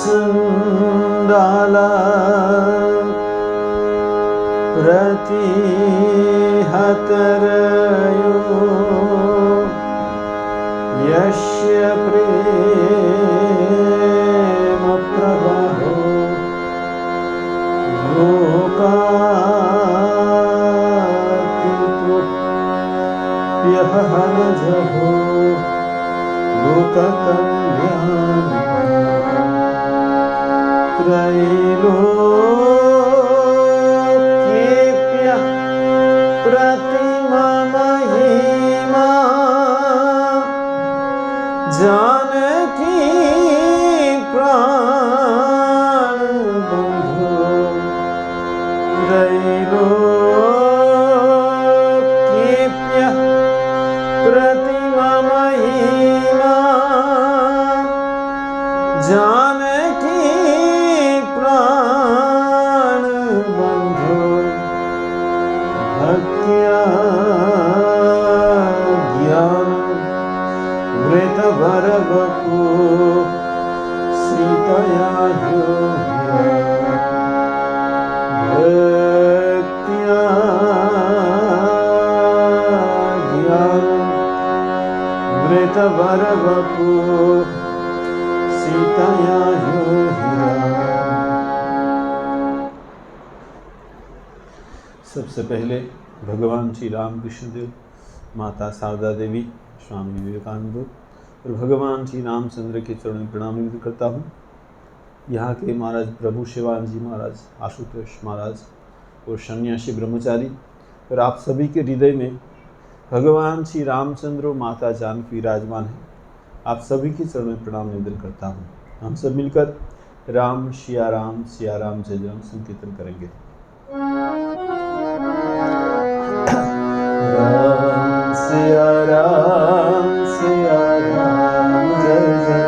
चंडाला प्रतिहतरयो यस्य प्रेम प्रवाहो लोकातिपुप्यहनजहो लोककल्याणं त्रैलोक्येऽप्य प्रतिममहिमा जानकी प्राणबन्धो त्रैलोक्येऽप्य प्रतिममहिमा जानकी प्राणबन्धो भक्त्या ज्ञानमृतभरवपु श्रितया भक्त्या ज्ञानमृतभरवपु सीतया सबसे पहले भगवान श्री रामकृष्ण देव, माता शारदा देवी, स्वामी विवेकानंद और भगवान श्री रामचंद्र के चरणों में प्रणाम निवेदन करता हूँ। यहाँ के महाराज प्रभु शिवान जी महाराज, आशुतोष महाराज और सन्यासी ब्रह्मचारी और आप सभी के हृदय में भगवान श्री रामचंद्र और माता जानकी विराजमान है। आप सभी के चरणों में प्रणाम निवेदन करता हूँ। हम सब मिलकर राम सिया राम जय राम संकीर्तन करेंगे। राम सिया राम जय जय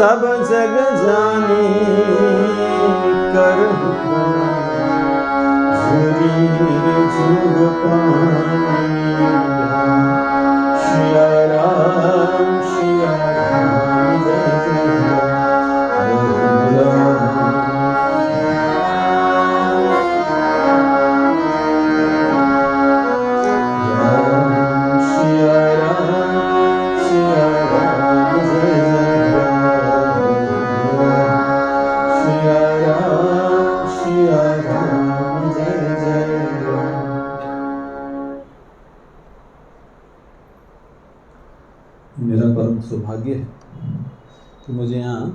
सब जग जानी करहु झूरी झूग पानी सिया राम जय जय मेरा परम सौभाग्य है कि मुझे यहाँ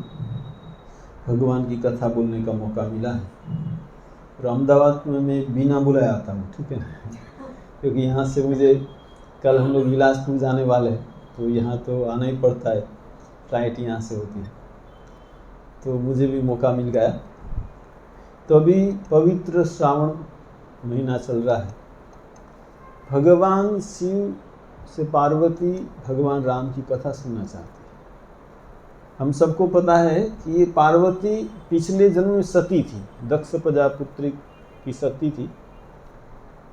भगवान की कथा बोलने का मौका मिला है। और अहमदाबाद में मैं बिना बुलाया आता हूँ, ठीक है ना, क्योंकि यहाँ से मुझे कल हम लोग बिलासपुर जाने वाले हैं, तो यहाँ तो आना ही पड़ता है, फ्लाइट यहाँ से होती है, तो मुझे भी मौका मिल गया। तो अभी पवित्र श्रावण महीना चल रहा है। भगवान शिव से पार्वती भगवान राम की कथा सुनना चाहती है। हम सबको पता है कि ये पार्वती पिछले जन्म में सती थी, दक्ष प्रजापुत्री की सती थी।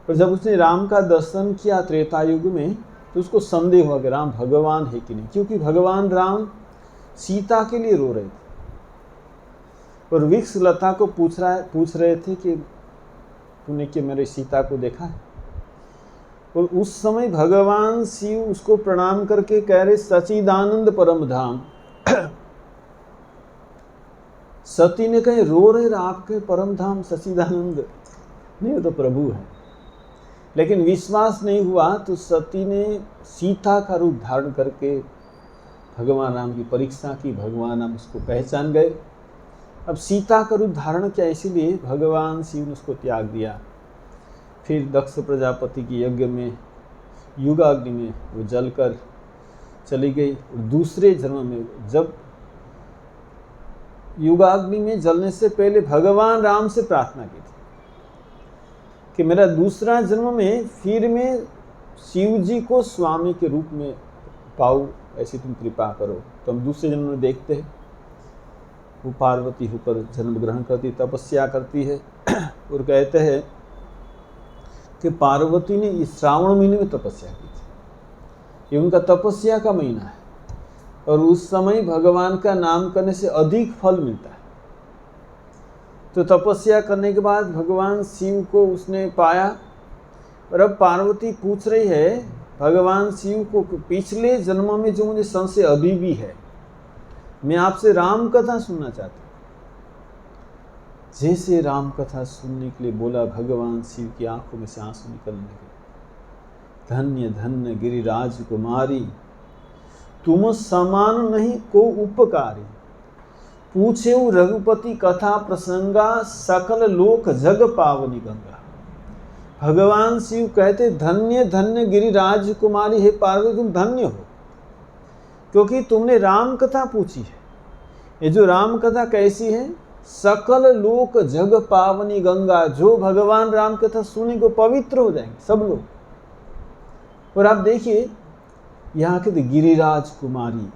पर जब उसने राम का दर्शन किया त्रेता युग में, तो उसको संदेह हुआ कि राम भगवान है कि नहीं, क्योंकि भगवान राम सीता के लिए रो रहे थे और वृक्ष लता को पूछ रहे थे कि तूने क्या मेरे सीता को देखा है। और उस समय भगवान शिव उसको प्रणाम करके कह रहे सचिदानंद परम धाम। सती ने कहे रो रहे आपके परम धाम सचिदानंद नहीं, वो तो प्रभु है। लेकिन विश्वास नहीं हुआ तो सती ने सीता का रूप धारण करके भगवान राम की परीक्षा की। भगवान राम उसको पहचान गए। अब सीता का रूप धारण किया, इसीलिए भगवान शिव ने उसको त्याग दिया। फिर दक्ष प्रजापति की यज्ञ में युगाग्नि में वो जलकर चली गई। और दूसरे जन्म में जब युगाग्नि में जलने से पहले भगवान राम से प्रार्थना की थी कि मेरा दूसरा जन्म में फिर मैं शिव जी को स्वामी के रूप में पाऊँ, ऐसी तुम कृपा करो। तो हम दूसरे जन्म में देखते हैं वो पार्वती होकर जन्म ग्रहण करती, तपस्या करती है। और कहते हैं कि पार्वती ने इस श्रावण महीने में तपस्या की थी। ये उनका तपस्या का महीना है और उस समय भगवान का नाम करने से अधिक फल मिलता है। तो तपस्या करने के बाद भगवान शिव को उसने पाया। और अब पार्वती पूछ रही है भगवान शिव को, पिछले जन्म में जो मुझे संशय अभी भी है, मैं आपसे राम कथा सुनना चाहती हूँ। जैसे राम कथा सुनने के लिए बोला, भगवान शिव की आंखों में से आंसू निकलने लगे। धन्य धन्य गिरिराज कुमारी, तुम समान नहीं को उपकारी। पूछे रघुपति कथा प्रसंगा, सकल लोक जग पावनी गंगा। भगवान शिव कहते धन्य धन्य गिरिराज कुमारी, हे पार्वती तुम धन्य हो, क्योंकि तुमने राम कथा पूछी है। ये जो राम कथा कैसी है, सकल लोक जग पावनी गंगा। जो भगवान राम कथा सुने को पवित्र हो जाएंगे सब लोग। और आप देखिए यहाँ के गिरिराज कुमारी,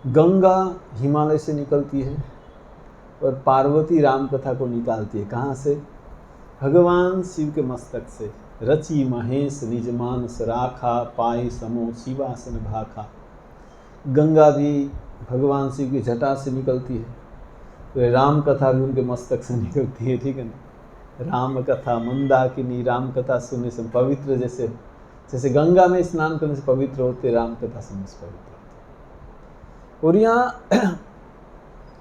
गंगा हिमालय से निकलती है और पार्वती राम कथा को निकालती है। कहाँ से? भगवान शिव के मस्तक से। रची महेश निज मानस राखा, पाए समो शिवासन भाखा। गंगा भी भगवान शिव की जटा से निकलती है, तो राम कथा भी उनके मस्तक से निकलती है, ठीक है ना। राम कथा मंदाकिनी, राम कथा सुनने से पवित्र, जैसे गंगा में स्नान करने से पवित्र होते, राम कथा सुनने से पवित्र होते। और यहाँ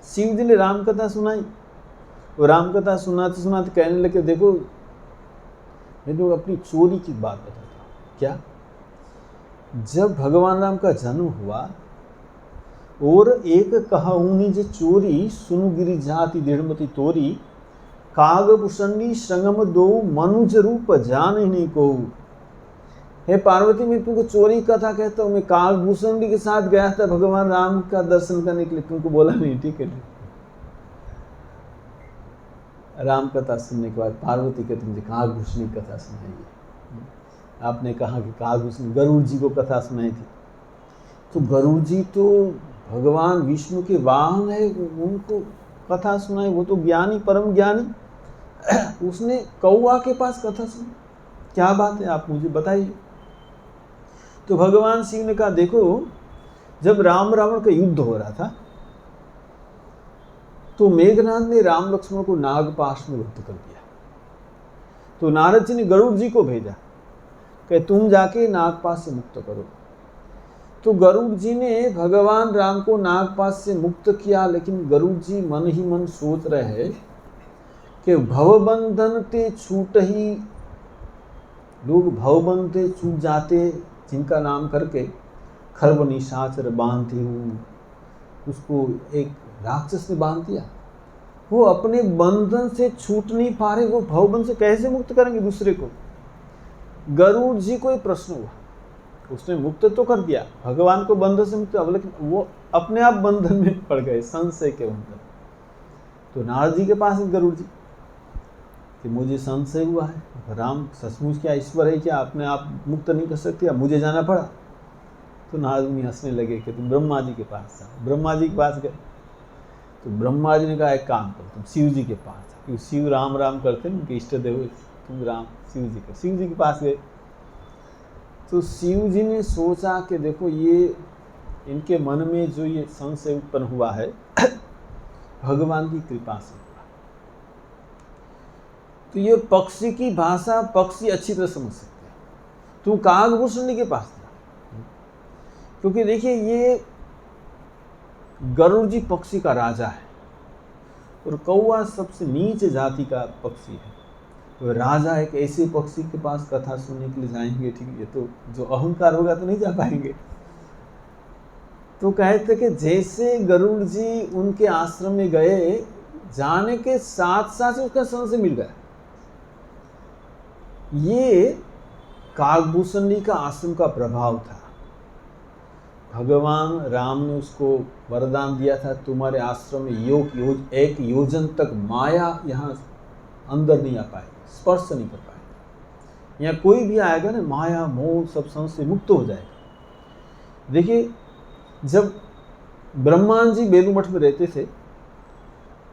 शिव जी ने राम कथा सुनाई। वो राम कथा सुनाते सुनाते कहने लगे देखो मैं तो अपनी चोरी की बात बताता हूँ। क्या? जब भगवान राम का जन्म हुआ और एक कहूनी जे चोरी, सुनु गिरि जाति दृढ़मति तोरी। काग पुषंडी श्रंगम दो, मनुज रूप जान ही नहीं को। हे पार्वती मैं तुमको चोरी कथा कहता हूँ। मैं कागभूषणी के साथ गया था भगवान राम का दर्शन करने के लिए, तुमको बोला नहीं, ठीक है। राम कथा सुनने के बाद पार्वती कहती मुझे कागभूषणी कथा सुनाइए। आपने कहा कि कागभूषणी गरुड़ जी को कथा सुनाई थी। तो गरुड़ जी तो भगवान विष्णु के वाहन है, उनको कथा सुनाई, वो तो ज्ञानी परम ज्ञानी, उसने कौवा के पास कथा सुनी, क्या बात है, आप मुझे बताइए। तो भगवान शिव ने कहा, देखो जब राम रावण का युद्ध हो रहा था तो मेघनाथ ने राम लक्ष्मण को नागपाश में बद्ध कर दिया। तो नारद जी ने गरुड़ जी को भेजा कि तुम जाके नागपाश से मुक्त करो। तो गरुड़ जी ने भगवान राम को नागपाश से मुक्त किया, लेकिन गरुड़ जी मन ही मन सोच रहे हैं कि भवबंधन ते छूट ही, लोग भवबंधन ते छूट जाते जिनका नाम करके खरब निशाचर बांधती हूँ, उसको एक राक्षस ने बांध दिया। वो अपने बंधन से छूट नहीं पा रहे, वो भवबंधन से कैसे मुक्त करेंगे दूसरे को। गरुड़ जी को एक प्रश्न हुआ, उसने मुक्त तो कर दिया, भगवान को बंधन से मुक्त, लेकिन वो अपने आप बंधन में पड़ गए संशय के बंधन। तो नारद जी के पास गरुड़ जी कि मुझे संशय हुआ है, राम सचमुच क्या ईश्वर है क्या, अपने आप मुक्त नहीं कर सकते, अब मुझे जाना पड़ा। तो नारद मुनि हंसने लगे कि तुम ब्रह्मा जी के पास जाओ। ब्रह्मा जी के पास गए तो ब्रह्मा जी ने कहा, एक काम करो, तुम शिव जी के पास जाओ, क्योंकि शिव राम राम करते हैं, उनके इष्ट देव, तुम राम शिव जी के पास गए। तो शिव जी ने सोचा कि देखो ये इनके मन में जो ये संशय उत्पन्न हुआ है भगवान की कृपा से हुआ। तो ये पक्षी की भाषा पक्षी अच्छी तरह समझ सकते हैं, तुम कागभूषणी के पास जा, क्योंकि देखिए ये गरुड़ जी पक्षी का राजा है और कौवा सबसे नीचे जाति का पक्षी है। तो राजा एक ऐसे पक्षी के पास कथा सुनने के लिए जाएंगे, ठीक है, ये तो जो अहंकार होगा तो नहीं जा पाएंगे। तो कहते कि जैसे गरुड़ जी उनके आश्रम में गए, जाने के साथ साथ उसका संशय मिल गया। ये कागभूषणी का आश्रम का प्रभाव था। भगवान राम ने उसको वरदान दिया था, तुम्हारे आश्रम में एक योजन तक माया यहाँ अंदर नहीं आ पाएगी, स्पर्श नहीं कर पाएगी। यहाँ कोई भी आएगा ना, माया मोह सब संशय मुक्त हो जाएगा। देखिए जब ब्रह्मा जी बेलू मठ में रहते थे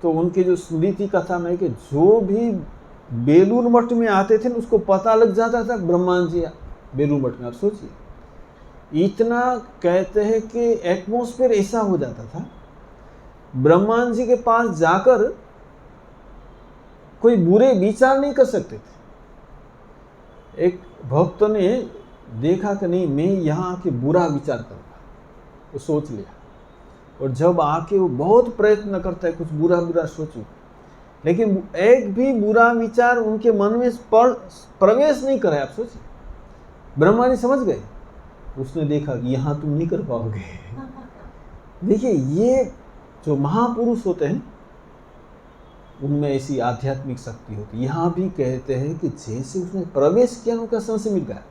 तो उनके जो स्मृति कथा में कि जो भी बेलूर मठ में आते थे उसको पता लग जाता था ब्रह्मा जी बेलूर मठ में। आप सोचिए, इतना कहते हैं कि एटमॉस्फेयर ऐसा हो जाता था, ब्रह्मा जी के पास जाकर कोई बुरे विचार नहीं कर सकते थे। एक भक्त ने देखा कि नहीं, मैं यहाँ आके बुरा विचार करूँगा, वो सोच लिया, और जब आके वो बहुत प्रयत्न करता है कुछ बुरा बुरा सोचूं, लेकिन एक भी बुरा विचार उनके मन में प्रवेश नहीं करे। आप सोचिए, ब्रह्मा जी समझ गए, उसने देखा कि यहाँ तुम नहीं कर पाओगे। देखिए ये जो महापुरुष होते हैं उनमें ऐसी आध्यात्मिक शक्ति होती है। यहाँ भी कहते हैं कि जैसे उसने प्रवेश किया उनका संशय मिल गया।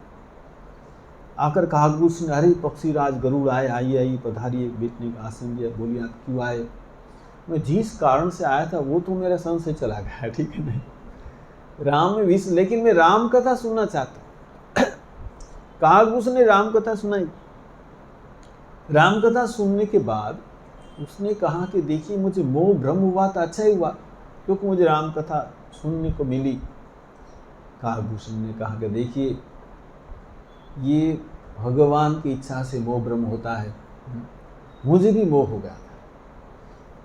आकर कागभूषण, अरे पक्षी राज गरुड़ आए, आइए आइए पधारिए, बैठने का आसन दिया, बोलिए आप क्यों आए। मैं जिस कारण से आया था वो तो मेरा संशय चला गया, ठीक है नहीं, राम में विश्व, लेकिन मैं राम कथा सुनना चाहता हूँ। कागभूषण ने राम कथा सुनाई। राम कथा सुनने के बाद उसने कहा कि देखिए मुझे मोह भ्रम हुआ था, अच्छा ही हुआ क्योंकि मुझे राम कथा सुनने को मिली। कागभूषण ने कहा कि देखिए ये भगवान की इच्छा से मोह भ्रम होता है, मुझे भी मोह हो गया था।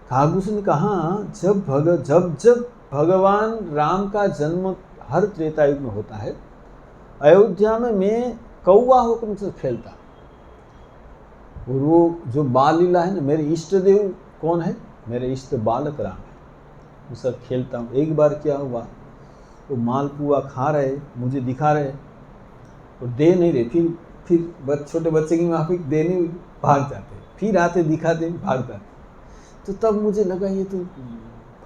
कागभूषण ने कहा जब भगवान राम का जन्म हर त्रेता युग में होता है, अयोध्या में मैं कौवा होकर उनसे खेलता, और वो जो बाल लीला है ना, मेरे इष्ट देव कौन है, मेरे इष्ट बालक राम है, वो सब खेलता हूँ। एक बार क्या हुआ, वो मालपुआ खा रहे, मुझे दिखा रहे और दे नहीं रहे, फिर छोटे बच्चे की माफी देने भाग जाते, फिर आते दिखाते भाग जाते। तो तब मुझे लगा ये तो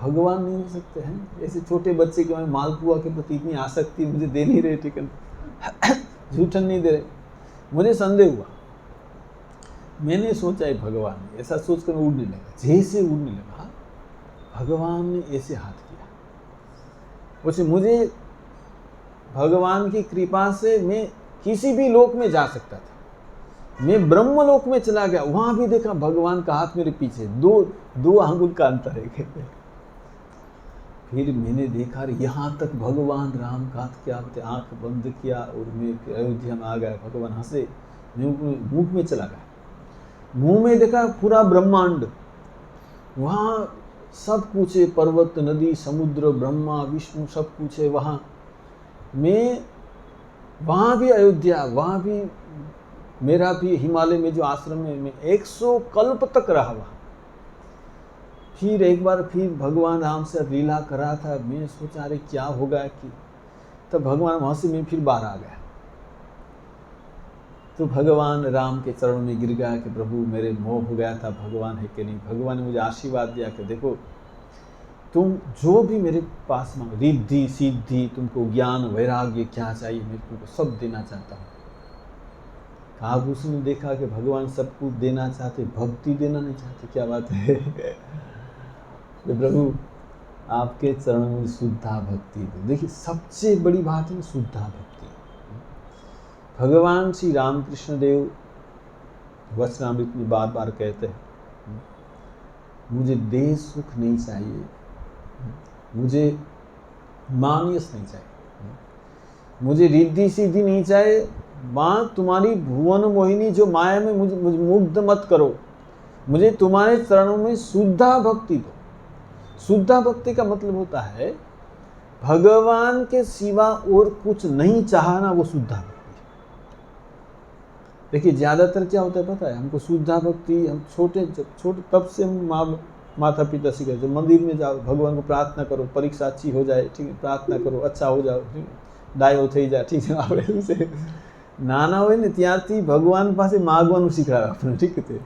भगवान नहीं हो सकते हैं, ऐसे छोटे बच्चे के मालपुआ के प्रति इतनी आसक्ति, मुझे दे नहीं रहे, ठीक है, झूठन नहीं दे रहे। मुझे संदेह हुआ, मैंने सोचा है भगवान ने, ऐसा सोचकर मैं उड़ने लगा। जैसे उड़ने लगा भगवान ने ऐसे हाथ किया, वैसे मुझे भगवान की कृपा से मैं किसी भी लोक में जा सकता था। मैं ब्रह्मलोक में चला गया, वहां भी देखा भगवान का हाथ मेरे पीछे, दो आंगुल का अंतर है। फिर मैंने देखा यहाँ तक भगवान राम का हाथ क्या होते, आंख बंद किया और मैं अयोध्या में आ गया। भगवान हंसे, मैं मुख में चला गया, मुंह में देखा पूरा ब्रह्मांड, वहाँ सब कुछ है, पर्वत नदी समुद्र ब्रह्मा विष्णु सब कुछ है वहाँ। मैं वहाँ भी अयोध्या, वहाँ भी मेरा भी हिमालय में जो आश्रम है, मैं 100 कल्प तक रहा वहाँ। फिर एक बार फिर भगवान राम से लीला कर रहा था, मैं सोचा अरे क्या होगा कि, तब भगवान वहाँ से मैं फिर बाहर आ गया। तो भगवान राम के चरणों में गिर गया कि प्रभु मेरे मोह हो गया था भगवान है कि नहीं। भगवान ने मुझे आशीर्वाद दिया कि देखो तुम जो भी मेरे पास मांगो, रिद्धि सिद्धि, तुमको ज्ञान वैराग्य क्या चाहिए, मैं तुमको सब देना चाहता हूँ। काबूस ने देखा कि भगवान सब कुछ देना चाहते, भक्ति देना नहीं चाहते, क्या बात है। तो प्रभु आपके चरणों में शुद्धा भक्ति दो। देखिए सबसे बड़ी बात है शुद्धा भक्ति। भगवान श्री रामकृष्ण देव वचनामृत में बार बार कहते हैं, मुझे देह सुख नहीं चाहिए, मुझे मानियस नहीं चाहिए, मुझे रिद्धि सिद्धि नहीं चाहिए। माँ तुम्हारी भुवन मोहिनी जो माया में मुझे मुग्ध मत करो, मुझे तुम्हारे चरणों में शुद्धा भक्ति दो। शुद्धा भक्ति का मतलब होता है भगवान के सिवा और कुछ नहीं चाहना, वो शुद्धा भक्ति। देखिए ज़्यादातर क्या होता है पता है, हमको शुद्धा भक्ति, हम छोटे तब से हम माता पिता सिखाते, मंदिर में जाओ, भगवान को प्रार्थना करो, परीक्षा अच्छी हो जाए, ठीक है, प्रार्थना करो, अच्छा हो जाओ, ठीक है, डायो થઈ જાય, ठीक है। આપણે નાના હોય ને ત્યારથી ભગવાન પાસે માગવાનું શીખવાડે આપણે, ठीक है,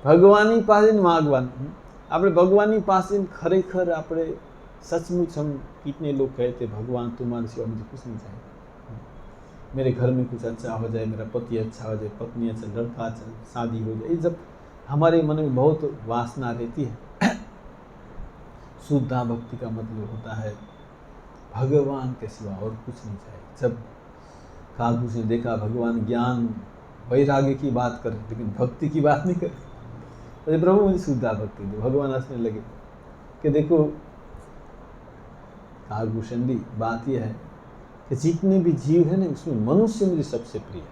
ભગવાનની પાસે માગવાનું। આપણે ભગવાનની પાસે ખરેખર આપણે सचमुच, हम कितने लोग कहते भगवान तुम्हारे सिवा मुझे कुछ नहीं चाहिए, मेरे घर में कुछ अच्छा हो जाए, मेरा पति अच्छा हो जाए, पत्नी अच्छा, लड़का अच्छा, शादी हो जाए। जब हमारे मन में बहुत वासना रहती है, शुद्धा भक्ति का मतलब होता है भगवान के सिवा और कुछ नहीं चाहिए। जब काबूस ने देखा भगवान ज्ञान वैराग्य की बात करे लेकिन भक्ति की बात नहीं करे, तो प्रभु मुझे शुद्धा भक्ति दो। भगवान हंसने लगे कि देखो काबूसन जी, बात यह है कि जितने भी जीव है ना, उसमें मनुष्य मुझे सबसे प्रिय है।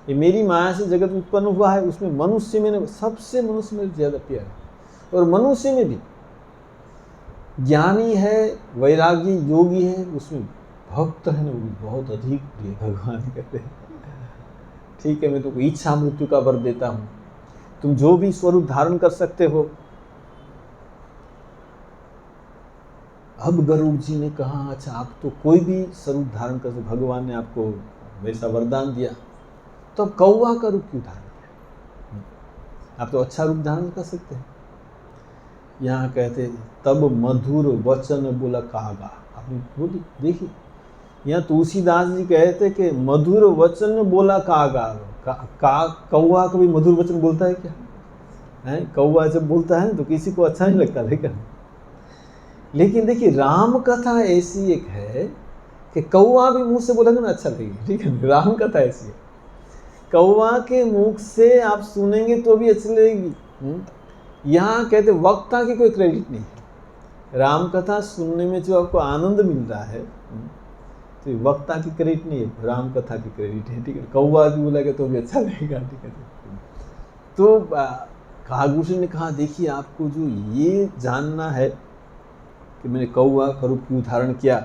ये मेरी माया से जगत उत्पन्न हुआ है, उसमें मनुष्य में सबसे मनुष्य मेरे ज़्यादा प्यार है। और मनुष्य में भी ज्ञानी है, वैरागी योगी है, उसमें भक्त है ना, वो भी बहुत अधिक प्रिय। भगवान कहते हैं ठीक है, मैं तुमको इच्छा मृत्यु का वर देता हूँ, तुम जो भी स्वरूप धारण कर सकते हो। अब गरुड़ जी ने कहा अच्छा आप तो कोई भी स्वरूप धारण कर सकते, भगवान ने आपको वैसा वरदान दिया, तो अब कौवा का रूप क्यों धारण किया? आप तो अच्छा रूप धारण कर सकते हैं। यहाँ कहते तब मधुर वचन बोला कागा। आपने बोली देखिए, यहाँ तुलसीदास जी कहते कि मधुर वचन बोला कागा। कौवा कभी मधुर वचन बोलता है क्या? है कौवा जब बोलता है तो किसी को अच्छा नहीं लगता, लेकिन देखिए राम कथा ऐसी एक है कि कौवा भी मुंह से बोलेगा ना अच्छा लगेगा, ठीक है। राम कथा ऐसी है, कौवा के मुख से आप सुनेंगे तो भी अच्छी लगेगी। यहाँ कहते वक्ता की कोई क्रेडिट नहीं है। राम कथा सुनने में जो आपको आनंद मिल रहा है तो वक्ता की क्रेडिट नहीं है, राम कथा की क्रेडिट है, ठीक है। कौवा भी बोलेगा तो भी अच्छा लगेगा, ठीक है। तो कागभूषण ने कहा देखिए आपको जो ये जानना है कि मैंने कौवा का रूप क्यों धारण किया,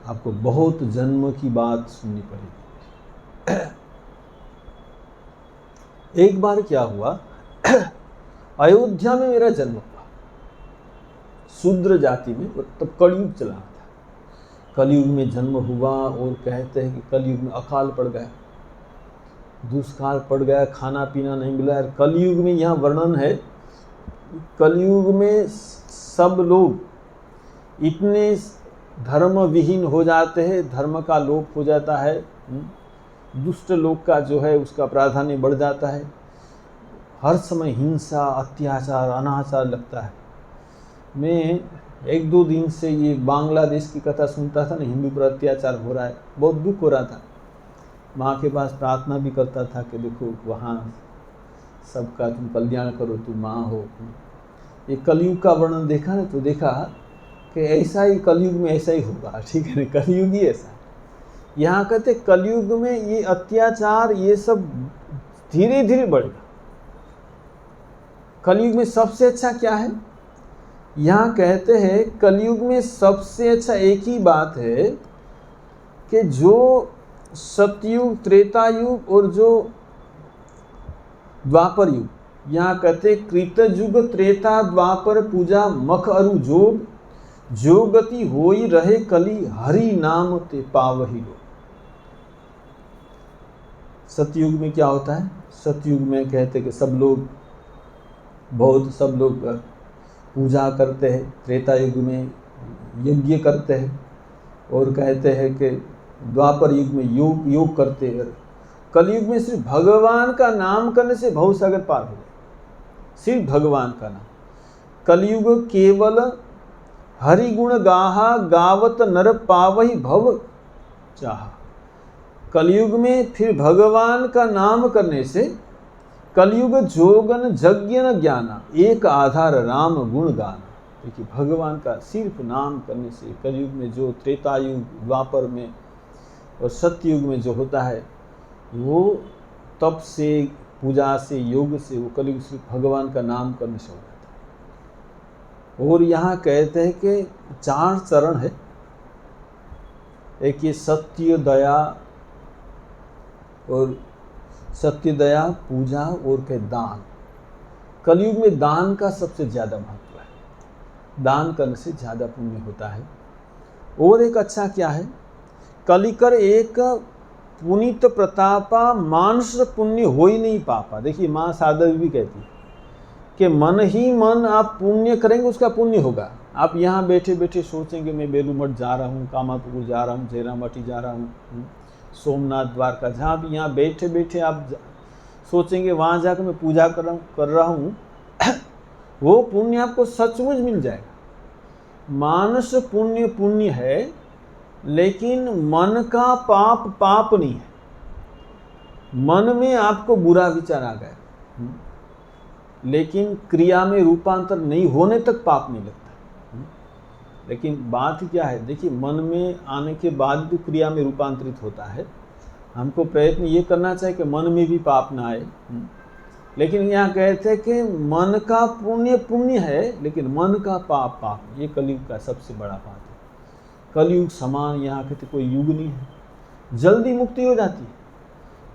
आपको बहुत जन्म की बात सुननी पड़ेगी। एक बार क्या हुआ, अयोध्या में मेरा जन्म हुआ, शूद्र जाति में, तब कलयुग चला था। कलयुग में जन्म हुआ और कहते हैं कि कलयुग में अकाल पड़ गया, दुष्काल पड़ गया, खाना पीना नहीं मिला। कलयुग में यहाँ वर्णन है, कलयुग में सब लोग इतने धर्म विहीन हो जाते हैं, धर्म का लोप हो जाता है, दुष्ट लोग का जो है उसका प्राधान्य बढ़ जाता है, हर समय हिंसा अत्याचार अनाचार लगता है। मैं एक दो दिन से ये बांग्लादेश की कथा सुनता था ना, हिंदू पर अत्याचार हो रहा है, बहुत दुख हो रहा था। माँ के पास प्रार्थना भी करता था कि देखो वहाँ सबका तुम कल्याण करो, तुम माँ हो। ये कलयुग का वर्णन देखा ना, तो देखा कि ऐसा ही कलयुग में ऐसा ही होगा, ठीक है ना, कलयुग ही ऐसा। यहाँ कहते कलयुग में ये अत्याचार ये सब धीरे धीरे बढ़ेगा। कलयुग में सबसे अच्छा क्या है? यहाँ कहते हैं कलयुग में सबसे अच्छा एक ही बात है कि जो सतयुग, त्रेता युग और जो द्वापर युग, यहाँ कहते कृत युग त्रेता द्वापर पूजा मख अरु जोग, जो गति होई रहे कली हरि नाम ते पावही लो। सतयुग में क्या होता है? सतयुग में कहते कि सब लोग पूजा करते हैं, त्रेता युग में यज्ञ करते हैं, और कहते हैं कि द्वापर युग में योग करते हैं। कलयुग में सिर्फ भगवान का नाम करने से भवसागर पार हो जाए, सिर्फ भगवान का नाम। कलयुग केवल हरि गुण गाहा, गावत नर पावही भव चाहा। कलयुग में फिर भगवान का नाम करने से, कलयुग जोगन यज्ञ न ज्ञाना, एक आधार राम गुण गाना। देखिए भगवान का सिर्फ नाम करने से कलयुग में जो त्रेता युग, द्वापर में और सत्ययुग में जो होता है, वो तप से, पूजा से, योग से, वो कलयुग सिर्फ भगवान का नाम करने से हो जाता है। और यहाँ कहते हैं कि 4 चरण है। एक ये सत्य दया, और सत्य दया, पूजा, और के दान। कलयुग में दान का सबसे ज़्यादा महत्व है, दान करने से ज़्यादा पुण्य होता है। और एक अच्छा क्या है, कलिकर एक पुनीत प्रतापा, मानस पुण्य हो ही नहीं पापा। देखिए माँ शारदा भी कहती है कि मन ही मन आप पुण्य करेंगे उसका पुण्य होगा। आप यहाँ बैठे बैठे सोचेंगे मैं बेलू मठ जा रहा हूँ, कामापुर जा रहा हूँ, जयरामठी जा रहा हूँ, सोमनाथ, द्वारका, जहाँ भी यहाँ बैठे बैठे आप सोचेंगे वहाँ जाकर मैं पूजा कर रहा हूँ वो पुण्य आपको सचमुच मिल जाएगा। मानस पुण्य पुण्य है, लेकिन मन का पाप पाप नहीं है। मन में आपको बुरा विचार आ गया, लेकिन क्रिया में रूपांतर नहीं होने तक पाप नहीं लगता। लेकिन बात क्या है, देखिए मन में आने के बाद भी क्रिया में रूपांतरित होता है। हमको प्रयत्न ये करना चाहिए कि मन में भी पाप ना आए। लेकिन यहाँ कहते हैं कि मन का पुण्य पुण्य है, लेकिन मन का पाप पाप। ये कलयुग का सबसे बड़ा बात है। कलयुग समान यहाँ कहते कोई युग नहीं है, जल्दी मुक्ति हो जाती है।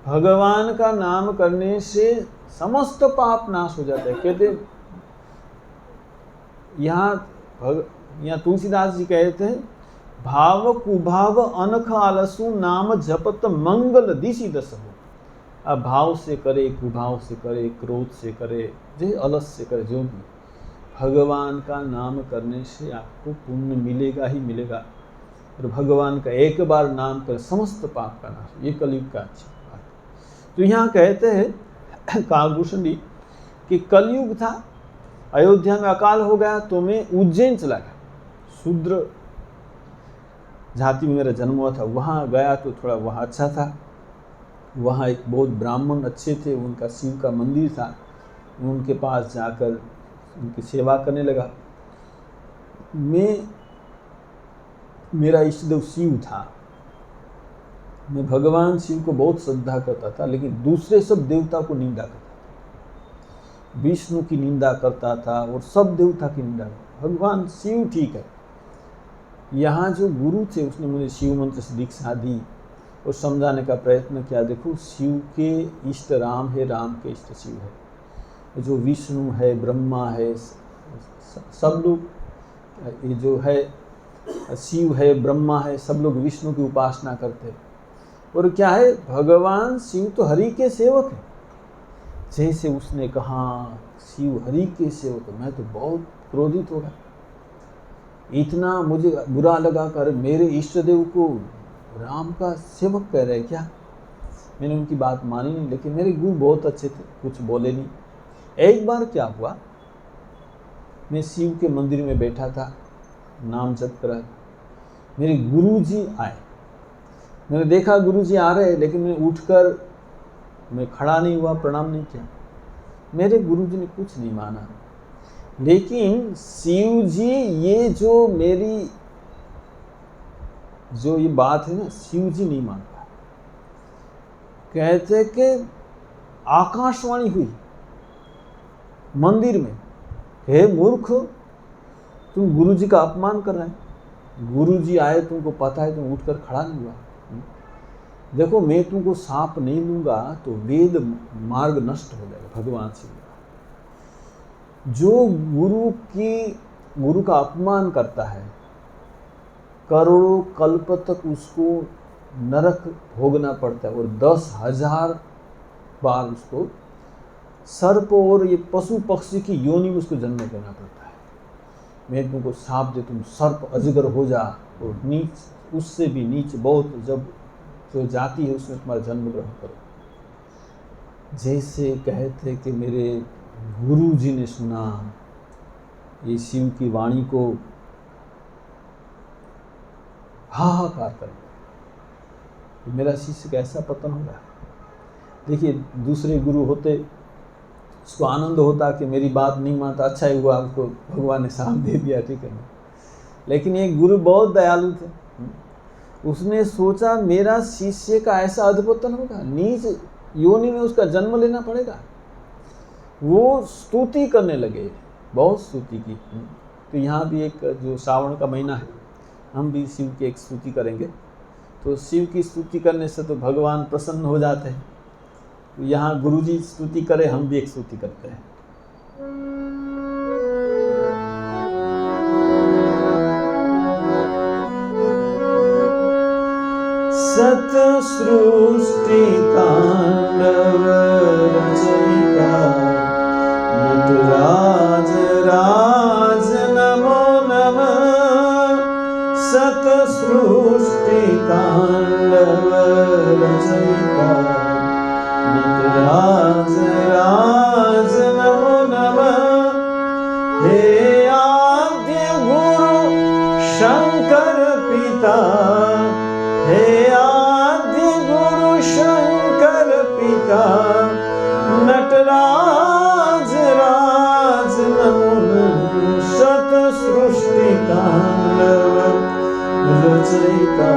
भगवान का नाम करने से समस्त पाप नाश हो जाता है। कहते यहाँ तुलसीदास जी कहते हैं, भाव कुभाव अनख आलसु, नाम जपत मंगल दिशि दस हो। अब भाव से करे, कुभाव से करे, क्रोध से करे, जो अलस से करे, जो भी, भगवान का नाम करने से आपको पुण्य मिलेगा ही मिलेगा। और भगवान का एक बार नाम कर समस्त पाप का नाश, ये कलयुग का अच्छी बात है। तो यहाँ कहते हैं कालभूषण जी कि कलयुग था, अयोध्या में अकाल हो गया तो मैं उज्जैन चला गया। शूद्र जाति में मेरा जन्म हुआ था, वहाँ गया तो थोड़ा वहाँ अच्छा था। वहाँ एक बहुत ब्राह्मण अच्छे थे, उनका शिव का मंदिर था, उनके पास जाकर उनकी सेवा करने लगा। मेरा इष्ट देव शिव था, मैं भगवान शिव को बहुत श्रद्धा करता था, लेकिन दूसरे सब देवता को निंदा करता था। विष्णु की निंदा करता था और सब देवता की निंदा करता। भगवान शिव ठीक है। यहाँ जो गुरु थे उसने मुझे शिव मंत्र से दीक्षा दी और समझाने का प्रयत्न किया। देखो शिव के इष्ट राम है, राम के इष्ट शिव है। जो विष्णु है, ब्रह्मा है, सब लोग, ये जो है शिव है, ब्रह्मा है, सब लोग विष्णु की उपासना करते हैं। और क्या है, भगवान शिव तो हरि के सेवक है। जैसे उसने कहा शिव हरि के सेवक है, मैं तो बहुत क्रोधित हो गया। इतना मुझे बुरा लगा कर मेरे इष्ट देव को राम का सेवक कह रहे क्या। मैंने उनकी बात मानी नहीं, लेकिन मेरे गुरु बहुत अच्छे थे, कुछ बोले नहीं। एक बार क्या हुआ, मैं शिव के मंदिर में बैठा था, नाम जप कर रहा था। मेरे गुरु जी आए, मैंने देखा गुरुजी आ रहे, लेकिन मैं उठकर मैं खड़ा नहीं हुआ, प्रणाम नहीं किया। मेरे गुरुजी ने कुछ नहीं माना। लेकिन शिव जी ये जो मेरी जो ये बात है ना, शिव जी नहीं मान पाए। कहते कि आकाशवाणी हुई मंदिर में, हे मूर्ख, तुम गुरुजी का अपमान कर रहे हैं। गुरुजी आए, तुमको पता है, तुम उठकर खड़ा नहीं हुआ। देखो, मैं तुमको सांप नहीं लूंगा तो वेद मार्ग नष्ट हो जाएगा। भगवान शिव जो गुरु का अपमान करता है, करोड़ों कल्प तक उसको नरक भोगना पड़ता है, और 10,000 बार उसको सर्प और ये पशु पक्षी की योनि में उसको जन्म लेना पड़ता है। मैं तुमको सांप दे, तुम सर्प अजगर हो जा, और नीच, उससे भी नीच बहुत जब जो जाति है उसमें तुम्हारा जन्म ग्रहण करो। जैसे कहते कि मेरे गुरु जी ने सुना ये शिव की वाणी को, हाहाकार कर दिया। मेरा शिष्य कैसा पतन हो गया। देखिए, दूसरे गुरु होते उसको आनंद होता कि मेरी बात नहीं मानता, अच्छा ही हुआ उसको भगवान ने साथ दे दिया, ठीक है। लेकिन ये गुरु बहुत दयालु थे। उसने सोचा मेरा शिष्य का ऐसा अधपतन होगा, नीच योनि में उसका जन्म लेना पड़ेगा। वो स्तुति करने लगे, बहुत स्तुति की। तो यहाँ भी एक जो श्रावण का महीना है, हम भी शिव की एक स्तुति करेंगे। तो शिव की स्तुति करने से तो भगवान प्रसन्न हो जाते हैं। तो यहाँ गुरुजी स्तुति करे, हम भी एक स्तुति करते हैं। सत सृष्टि तांडव रचयिता, नटराज राज नमो नमः। सत सृष्टि तांडव रचयिता, नटराज राज नमो नमः। हे आद्य गुरु शंकर पिता, हे आद्य गुरु शंकर पिता, नटराज राज नमो नमः। सत सृष्टि तांडव रचयिता,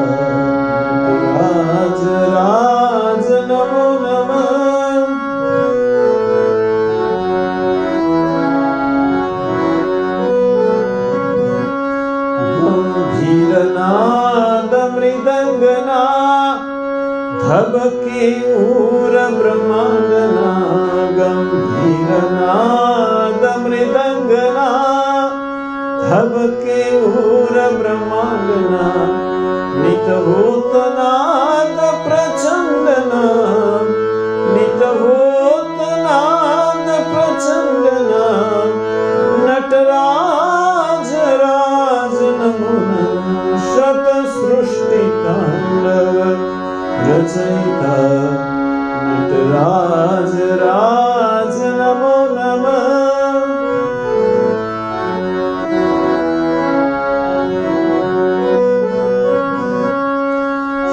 नटराज राज नमो नमः। गंभीरनाद मृदंगना, धबके ऊर ब्रह्मांगना। गंभीरनाद मृदंगना, धबके ऊर ब्रह्मांगना। नित होत नाद प्रचंडना, नित होत नाद प्रचंडना। नटराज राज नमो नमः। शत सृष्टि तांडव रचयिता, नटराज राज नमो नमः।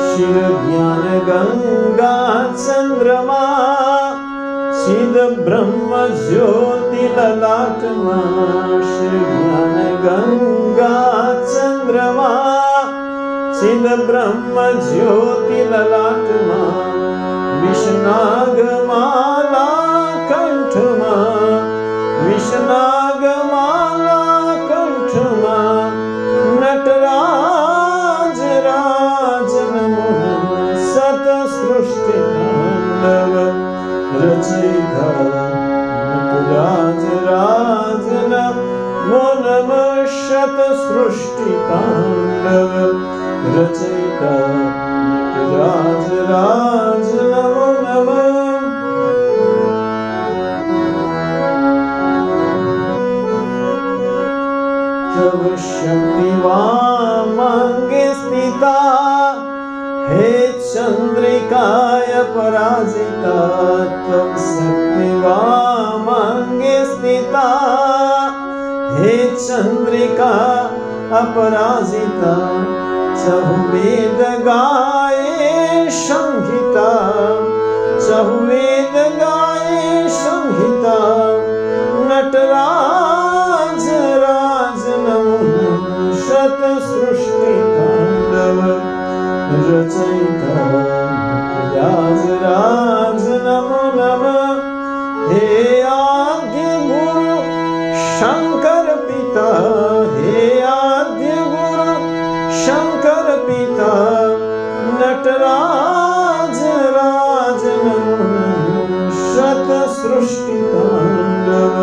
शिव ज्ञान गंगा चंद्रमा, सिद्ध ब्रह्म ज्योति ललाटमा। शिव ज्ञान गंगा चंद्रमा, सिद्ध ब्रह्म ज्योति ललाटमा। विष्णाग माला कंठमा, विष्णाग माला कंठमा। नटराज राज नमो नमः। सत सृष्टि तांडव रचयिता, नटराज राज नमो नमः। शत सृष्टि तांडव रचयिता, नटराज राज नमो नमः। तव शक्ति वामांगे स्थिता, हे चंद्रिकाय पराजिता। तव शक्ति वामांगे स्थिता, हे चंद्रिका अपराजिता। सब वेद गाए बहुवेद गाए संहिता नटराज राज नमो शत सृष्टि तांडव रचयिता राज राज नमो नमः। हे आद्य गुरु शंकर पिता, हे आद्य गुरु शंकर पिता नटराज राज नमो शत सृष्टि तांडव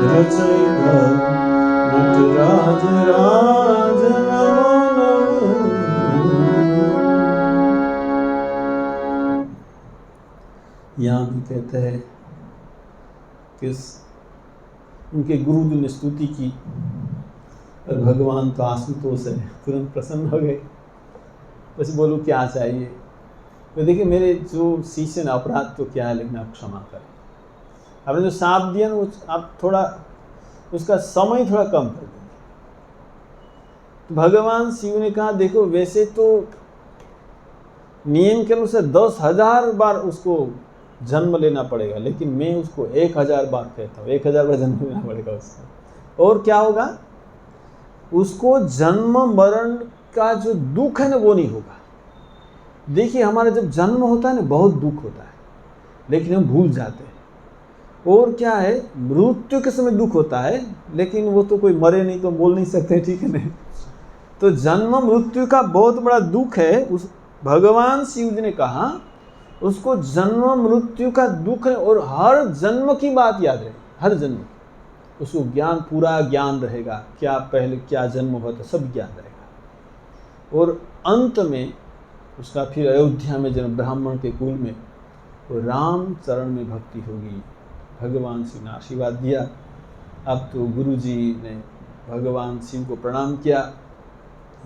रचयिता नटराज राज नमो नमः। यहाँ भी कहते हैं कि उनके गुरु जी ने स्तुति की और भगवान तो आशुतोष है, तुरंत प्रसन्न हो गए। बस बोलो क्या चाहिए? तो देखिए मेरे जो शिष्य ने अपराध तो क्या है, लेकिन आप क्षमा करें। आपने जो साथ दिया ना, आप थोड़ा उसका समय थोड़ा कम कर देंगे। तो भगवान शिव ने कहा देखो वैसे तो नियम के अनुसार 10,000 बार उसको जन्म लेना पड़ेगा, लेकिन मैं उसको 1,000 बार कहता हूँ, 1,000 बार जन्म लेना पड़ेगा उसको। और क्या होगा? उसको जन्म मरण का जो दुख है ना वो नहीं होगा। देखिए हमारा जब जन्म होता है ना बहुत दुख होता है, लेकिन हम भूल जाते हैं। और क्या है, मृत्यु के समय दुख होता है, लेकिन वो तो कोई मरे नहीं तो बोल नहीं सकते, ठीक है नहीं। तो जन्म मृत्यु का बहुत बड़ा दुख है। उस भगवान शिव जी ने कहा उसको जन्म मृत्यु का दुख है, और हर जन्म की बात याद रहे, हर जन्म उसको ज्ञान, पूरा ज्ञान रहेगा, क्या पहले क्या जन्म हुआ था सब ज्ञान रहेगा। और अंत में उसका फिर अयोध्या में जन्म, ब्राह्मण के कुल में, वो राम चरण में भक्ति होगी। भगवान शिव ने आशीर्वाद दिया। अब तो गुरु जी ने भगवान शिव को प्रणाम किया।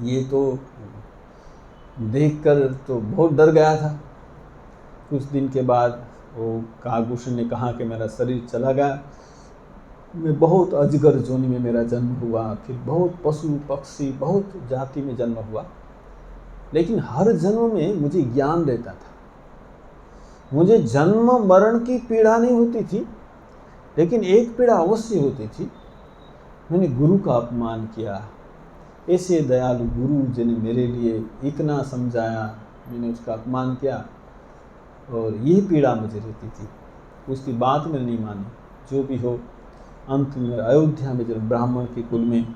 ये तो देखकर तो बहुत डर गया था। कुछ दिन के बाद वो कागभूषण ने कहा कि मेरा शरीर चला गया, मैं बहुत अजगर जोनी में मेरा जन्म हुआ, फिर बहुत पशु पक्षी बहुत जाति में जन्म हुआ, लेकिन हर जन्म में मुझे ज्ञान रहता था। मुझे जन्म मरण की पीड़ा नहीं होती थी, लेकिन एक पीड़ा अवश्य होती थी, मैंने गुरु का अपमान किया। ऐसे दयालु गुरु जिन्हें मेरे लिए इतना समझाया, मैंने उसका अपमान किया और ये पीड़ा मुझे रहती थी। उसकी बात मैंने नहीं मानी। जो भी हो, अंत में अयोध्या में जब ब्राह्मण के कुल में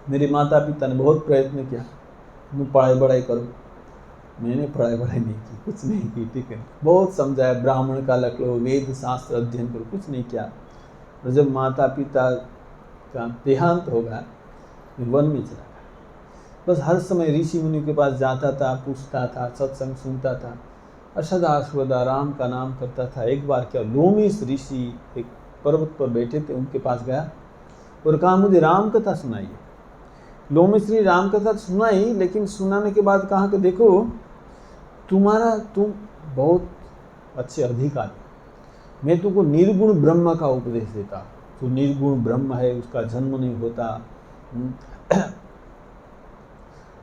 मेरे माता पिता ने बहुत प्रयत्न किया, तुम पढ़ाई बढ़ाई करो। मैंने पढ़ाई बढ़ाई नहीं की, कुछ नहीं की, ठीक है। बहुत समझाया, ब्राह्मण का लख लो, वेद शास्त्र अध्ययन करो, कुछ नहीं किया। और जब माता पिता का देहांत हो गया, मैं वन में चला गया। बस हर समय ऋषि मुनि के पास जाता था, पूछता था, सत्संग सुनता था और सदा सर्वदा राम का नाम करता था। एक बार क्या, लोमेश ऋषि एक पर्वत पर बैठे थे, उनके पास गया और कहा मुझे राम कथा सुनाइए। लोमेश ऋषि राम कथा सुनाई, लेकिन सुनाने के बाद कहा कि देखो तुम बहुत अच्छे अधिकारी, मैं तुमको निर्गुण ब्रह्म का उपदेश देता। जो निर्गुण ब्रह्म है उसका जन्म नहीं होता,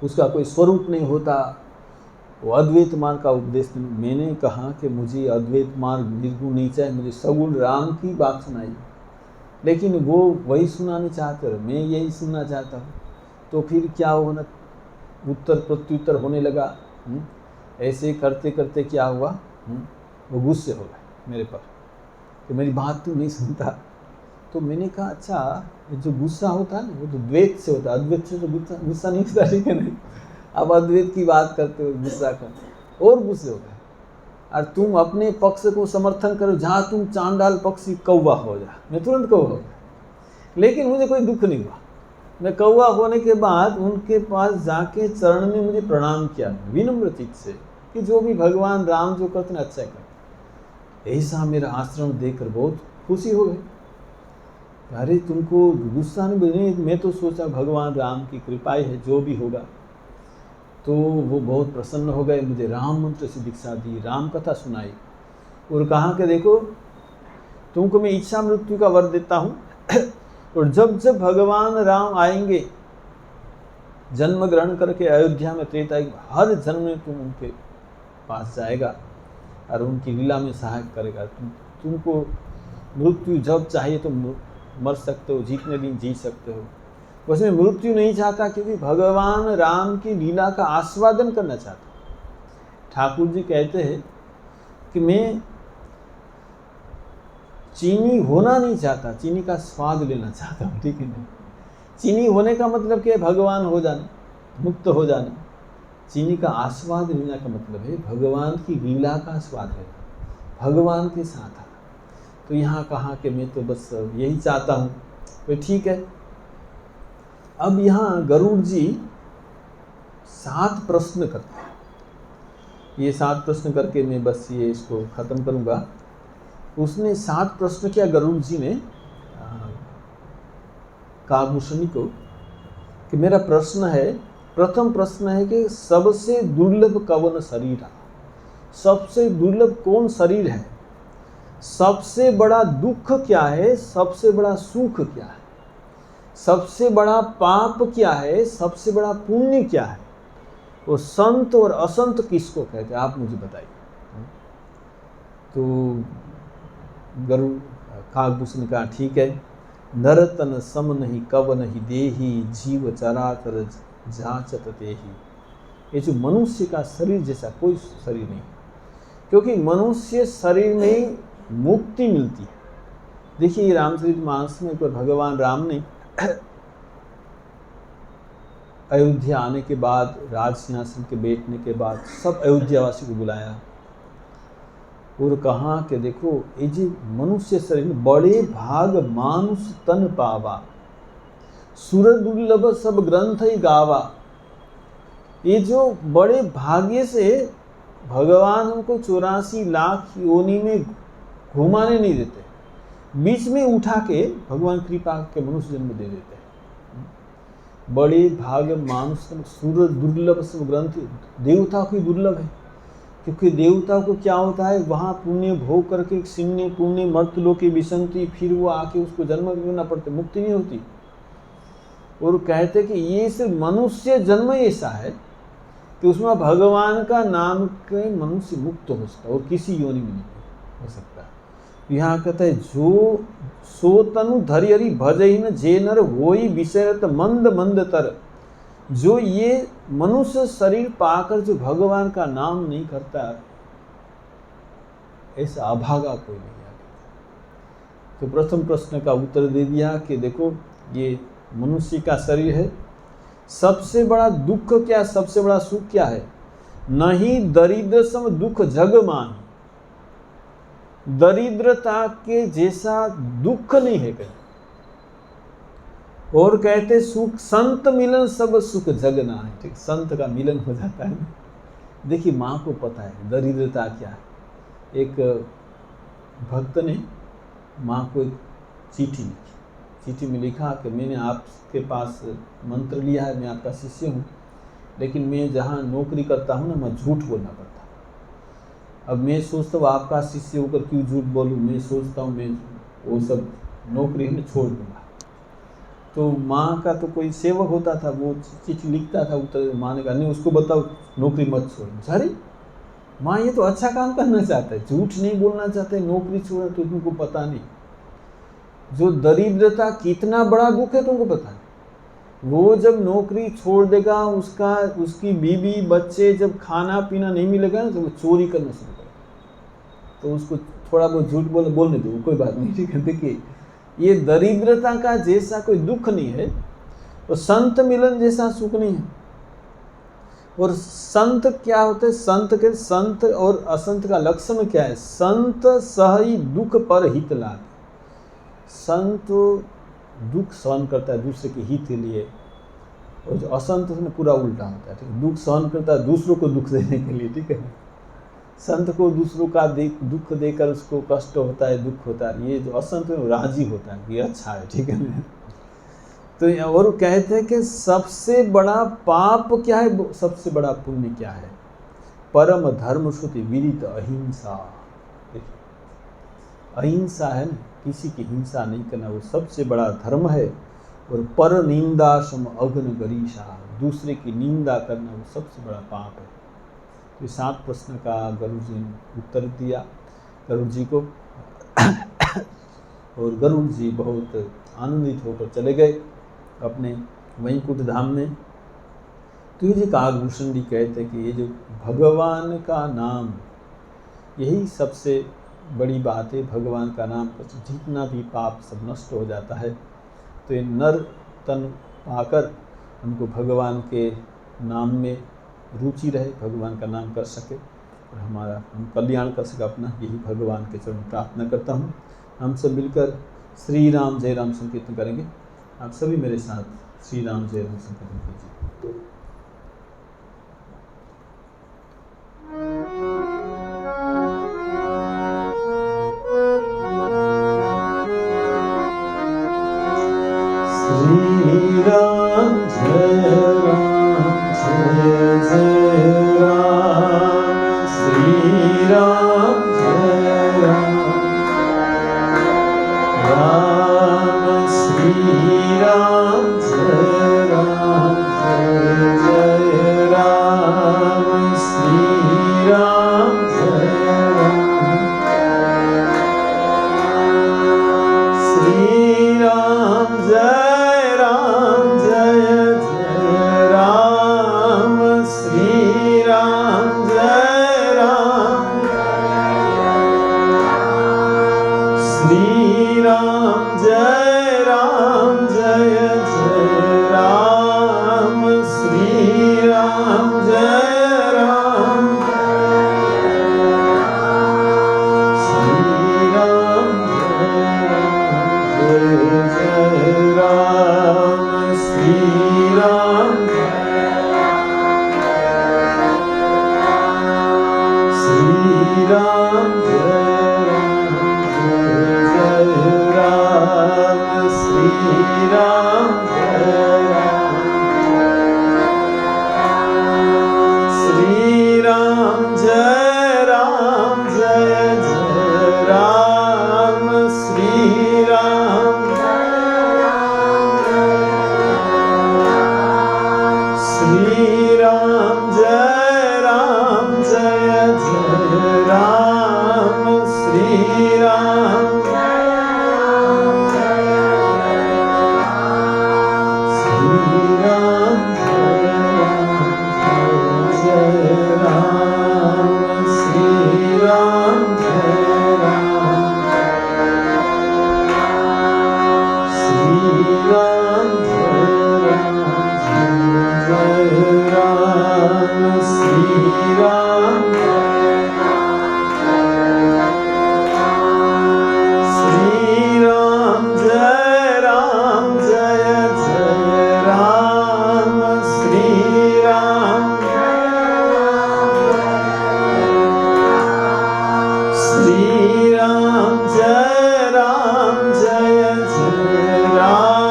उसका कोई स्वरूप नहीं होता, वो अद्वैत मार्ग का उपदेश। मैंने कहा कि मुझे अद्वैत मार्ग निर्गुण नहीं चाहिए, मुझे सगुण राम की बात सुनाई। लेकिन वो वही सुनाने चाहते हो, मैं यही सुनना चाहता हूँ। तो फिर क्या होना, उत्तर प्रत्युत्तर होने लगा। ऐसे करते करते क्या हुआ, वो गुस्से हो गए मेरे पर कि मेरी बात तू नहीं सुनता। तो मैंने कहा अच्छा, जो गुस्सा होता है ना वो तो द्वैत से होता है, अद्वैत से तो गुस्सा नहीं होता, ठीक है नहीं। अब अद्वैत की बात करते हो, गुस्सा कर और गुस्से हो गए। और तुम अपने पक्ष को समर्थन करो, जहाँ तुम चांडाल पक्षी कौवा हो जा, मैं तुरंत कौवा हो गया। लेकिन मुझे कोई दुख नहीं हुआ। मैं कौवा होने के बाद उनके पास जाके चरण में मुझे प्रणाम किया विनम्र चित्त से, कि जो भी भगवान राम जो करते हैं अच्छा करते। ऐसा मेरा आश्रम देखकर बहुत खुशी हो गई। अरे तुमको गुस्सा नहीं, मैं तो सोचा भगवान राम की कृपा है, जो भी होगा। तो वो बहुत प्रसन्न हो गए, मुझे राम मंत्र से दीक्षा दी, राम कथा सुनाई और कहा कि देखो तुमको मैं इच्छा मृत्यु का वर देता हूँ और जब जब भगवान राम आएंगे जन्म ग्रहण करके अयोध्या में त्रेता, हर जन्म में तुम उनके पास जाएगा और उनकी लीला में सहायक करेगा। तुमको मृत्यु जब चाहिए तो मर सकते हो, जितने दिन जी सकते हो। उसमें मृत्यु नहीं चाहता क्योंकि भगवान राम की लीला का आस्वादन करना चाहता। ठाकुर जी कहते हैं कि मैं चीनी होना नहीं चाहता, चीनी का स्वाद लेना चाहता हूँ, ठीक है ना। चीनी होने का मतलब क्या है? भगवान हो जाना, मुक्त हो जाना। चीनी का आस्वाद लेना का मतलब है भगवान की लीला का स्वाद लेना, भगवान के साथ आना। तो यहाँ कहा कि मैं तो बस यही चाहता हूँ, तो ठीक है। अब यहाँ गरुड़ जी 7 प्रश्न करते हैं। ये 7 प्रश्न करके मैं बस ये इसको ख़त्म करूँगा। उसने 7 प्रश्न किया गरुड़ जी ने कागभूषणी को कि मेरा प्रश्न है, प्रथम प्रश्न है कि सबसे दुर्लभ कौन शरीर है? सबसे दुर्लभ कौन शरीर है? सबसे बड़ा दुख क्या है? सबसे बड़ा सुख क्या है? सबसे बड़ा पाप क्या है? सबसे बड़ा पुण्य क्या है? वो संत और असंत किसको कहते हैं? आप मुझे बताइए। तो गरुड़ कागभूषण कहा ठीक है, नरतन सम नहीं कव नहीं देही जीव चराचर जाचत तेही। ये जो मनुष्य का शरीर जैसा कोई शरीर नहीं, क्योंकि मनुष्य शरीर में मुक्ति मिलती है। देखिए रामचरितमानस में भगवान राम ने अयोध्या आने के बाद, राज सिंहासन के बैठने के बाद सब अयोध्यावासी को बुलाया और कहा कि देखो ये जो मनुष्य शरीर बड़े भाग मानुष तन पावा, सुर दुर्लभ सब ग्रंथ ही गावा। ये जो बड़े भाग्य से भगवान हमको 84 लाख योनि में घुमाने नहीं देते, बीच में उठा के भगवान कृपा के मनुष्य जन्म दे देते हैं। बड़े भाग मानुष सुर दुर्लभ सब ग्रंथ, देवता की दुर्लभ है, क्योंकि देवता को क्या होता है, वहाँ पुण्य भोग करके सिन्ने पुण्य मर्तलोक की विसंति, फिर वो आके उसको जन्म लेना पड़ता, मुक्ति नहीं होती। और कहते कि ये सिर्फ मनुष्य जन्म ऐसा है कि उसमें भगवान का नाम के मनुष्य मुक्त हो सकता और किसी योनि में नहीं हो सकता। यहाँ कहता है जो सो तनु धरि हरि भजहि न जे नर होई विषयरत मंद मंद तर। जो ये मनुष्य शरीर पाकर जो भगवान का नाम नहीं करता, ऐसा अभागा कोई नहीं आगे। तो प्रथम प्रश्न का उत्तर दे दिया कि देखो ये मनुष्य का शरीर है। सबसे बड़ा दुख क्या, सबसे बड़ा सुख क्या है? नहीं दरिद्र सम दुख जग मान। दरिद्रता के जैसा दुख नहीं है कहीं। और कहते सुख संत मिलन सब सुख जग ना है। ठीक, संत का मिलन हो जाता है। देखिए माँ को पता है दरिद्रता क्या है। एक भक्त ने माँ को एक चिट्ठी लिखी। चिट्ठी में लिखा कि मैंने आपके पास मंत्र लिया है, मैं आपका शिष्य हूँ, लेकिन मैं जहाँ नौकरी करता हूँ ना, मैं झूठ बोलना पड़ता है। अब मैं सोचता हूँ आपका शिष्य होकर क्यों झूठ बोलूँ, मैं सोचता हूँ मैं वो सब नौकरी में छोड़ दूँगा। तो माँ का तो कोई सेवक होता था, वो चिट्ठी लिखता था, उत्तर माँ ने कहा नहीं उसको बताओ नौकरी मत छोड़। अरे माँ ये तो अच्छा काम करना चाहता है, झूठ नहीं बोलना चाहते, नौकरी छोड़ा, तो तुमको पता नहीं जो दरिद्रता कितना बड़ा दुख है तुमको पता नहीं। वो जब नौकरी छोड़ देगा, उसकी बीवी बच्चे जब खाना पीना नहीं मिलेगा ना, तो वो चोरी करना शुरू करेगा। तो उसको थोड़ा बहुत झूठ बोलने दो, कोई बात नहीं, ठीक है। देखिए ये दरिद्रता का जैसा कोई दुख नहीं है, तो संत मिलन जैसा सुख नहीं है। और संत क्या होते हैं? संत और असंत का लक्षण क्या है? संत सही दुख पर हित लाभ। संत दुख सहन करता है दूसरे के हित के लिए, और जो असंत है पूरा उल्टा होता है। ठीक है, दुख सहन करता है दूसरों को दुख देने के लिए। ठीक है, संत को दूसरों का दुख देकर उसको कष्ट होता है, दुख होता है। ये जो असंत है वो राजी होता है, ये अच्छा है। ठीक है, तो और कहते हैं कि सबसे बड़ा पाप क्या है, सबसे बड़ा पुण्य क्या है? परम धर्म श्रुति विदित अहिंसा। अहिंसा है ना, किसी की हिंसा नहीं करना, वो सबसे बड़ा धर्म है। और पर निंदा सम अग्न गरीषा, दूसरे की निंदा करना वो सबसे बड़ा पाप है। तो 7 प्रश्न का गरुड़ जी ने उत्तर दिया गरुड़ जी को और गरुड़ जी बहुत आनंदित होकर चले गए अपने वैकुंठ धाम में। तो ये जो काकभूषण जी कहते हैं कि ये जो भगवान का नाम यही सबसे बड़ी बात है। भगवान का नाम पर जितना भी पाप सब नष्ट हो जाता है। तो ये नर तन पाकर हमको भगवान के नाम में रुचि रहे, भगवान का नाम कर सके और हम कल्याण कर सके अपना, यही भगवान के चरण प्रार्थना करता हूँ। हम सब मिलकर श्री राम जय राम संकीर्तन करेंगे। आप सभी मेरे साथ श्री राम जय राम संकीर्तन कीजिए। श्री राम जय राम जय जय राम, श्री राम जय राम राम, श्री राम जय राम जय जय राम, श्री राम जय राम,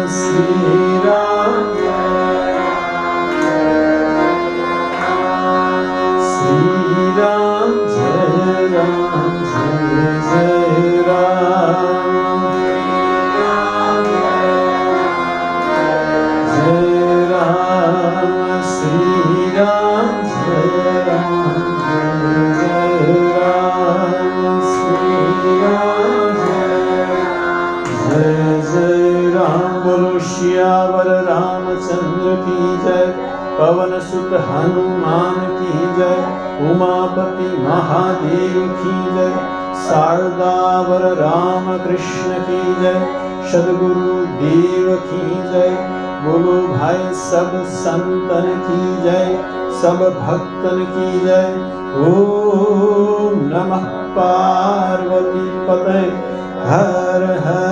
श्री राम जय पवन सुत हनुमान की जय, उमापति महादेव की जय, शारदावर राम कृष्ण की जय, सदगुरु देव की जय। बोलो भाई सब संतन की जय, सब भक्तन की जय। ओम नमः पार्वती पतये हर हर